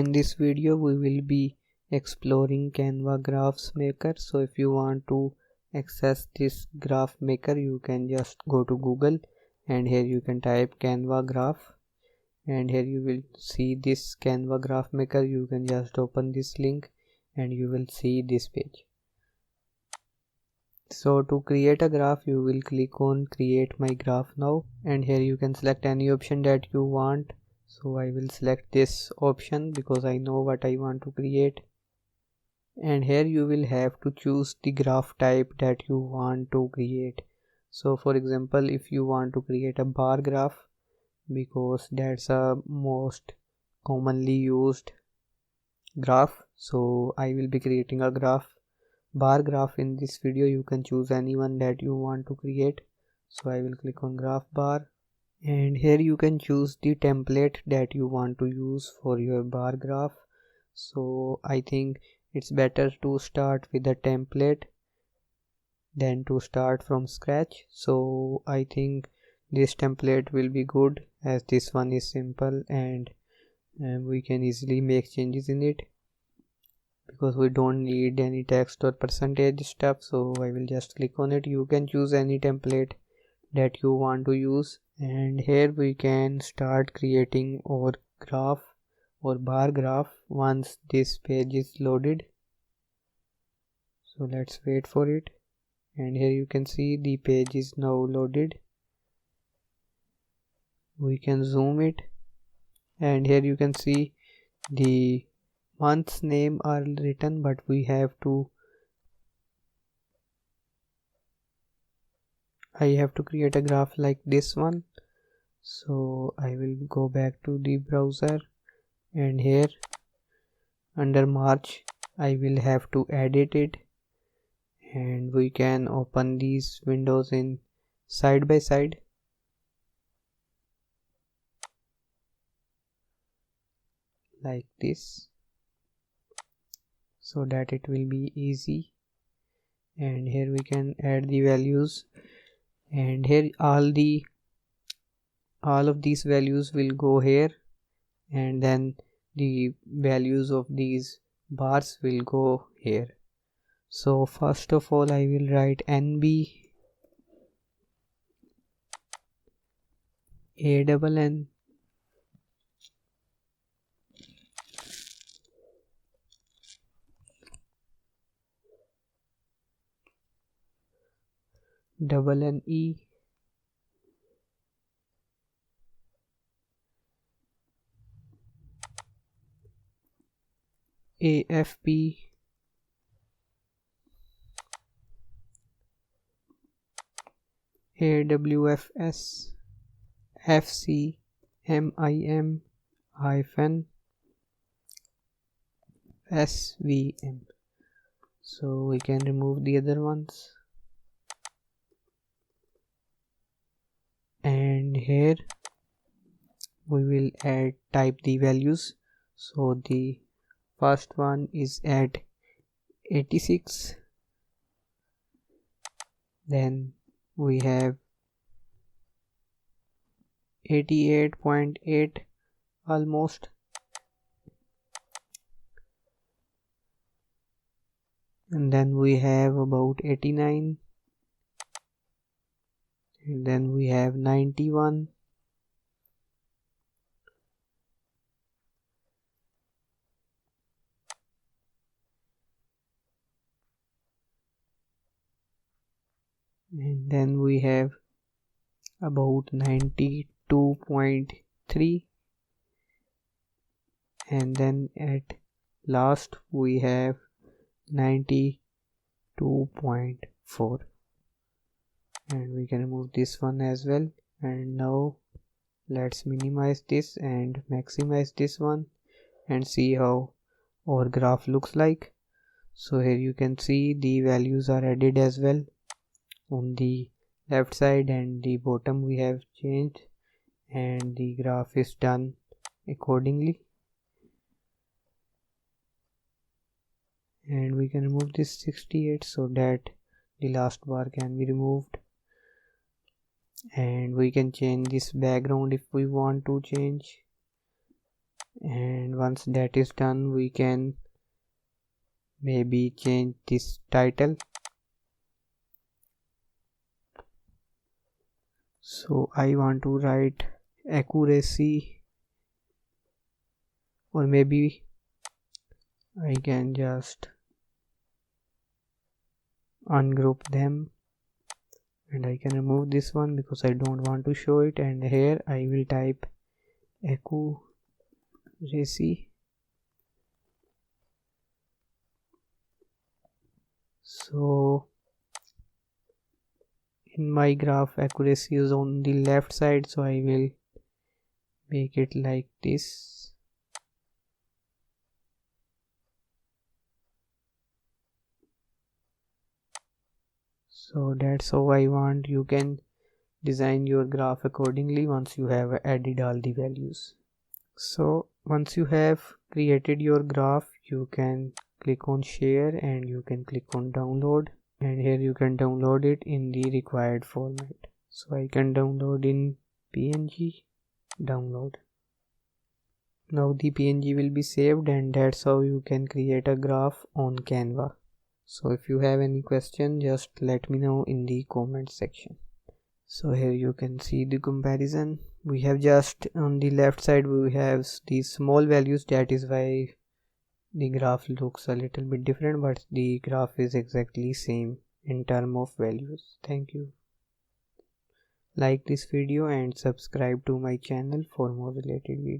in this video we will be exploring Canva Graphs Maker. So if you want to access this graph maker, you can just go to Google and here you can type Canva Graph, and here you will see this Canva Graph Maker. You can just open this link and you will see this page. So to create a graph, you will click on create my graph now, and here you can select any option that you want. So I will select this option because I know what I want to create. And here you will have to choose the graph type that you want to create. So for example, if you want to create a bar graph, because that's a most commonly used graph, so I will be creating a bar graph in this video. You can choose anyone that you want to create. So I will click on graph bar, and here you can choose the template that you want to use for your bar graph. So I think it's better to start with a template than to start from scratch. So I think this template will be good, as this one is simple and we can easily make changes in it because we don't need any text or percentage stuff. So I will just click on it. You can choose any template that you want to use, and here we can start creating our graph or bar graph once this page is loaded. So let's wait for it, and here you can see the page is now loaded. We can zoom it, and here you can see the month's name are written, but I have to create a graph like this one. So I will go back to the browser, and here under March I will have to edit it, and we can open these windows in side by side. Like this, so that it will be easy. And here we can add the values, and here all of these values will go here, and then the values of these bars will go here. So first of all I will write NB ANN NNE AFP AWFS FC MIM hyphen SVM. So we can remove the other ones, and here we will type the values. So the first one is at 86, then we have 88.8 almost, and then we have about 89, and then we have 91, and then we have about 92.3, and then at last we have 92.4, and we can remove this one as well. And now let's minimize this and maximize this one and see how our graph looks like. So here you can see the values are added as well on the left side, and the bottom we have changed, and the graph is done accordingly. And we can remove this 68 so that the last bar can be removed, and we can change this background if we want to change. And once that is done, we can maybe change this title. So I want to write accuracy, or maybe I can just ungroup them, and I can remove this one because I don't want to show it, and here I will type accuracy. So in my graph, accuracy is on the left side, so I will make it like this. So that's how I want. You can design your graph accordingly once you have added all the values. So once you have created your graph, you can click on share and you can click on download, and here you can download it in the required format. So I can download in PNG. Download. Now the PNG will be saved, and that's how you can create a graph on Canva. So if you have any question, just let me know in the comment section. So here you can see the comparison. We have just on the left side we have these small values, that is why the graph looks a little bit different, but the graph is exactly same in terms of values. Thank you. Like this video and subscribe to my channel for more related videos.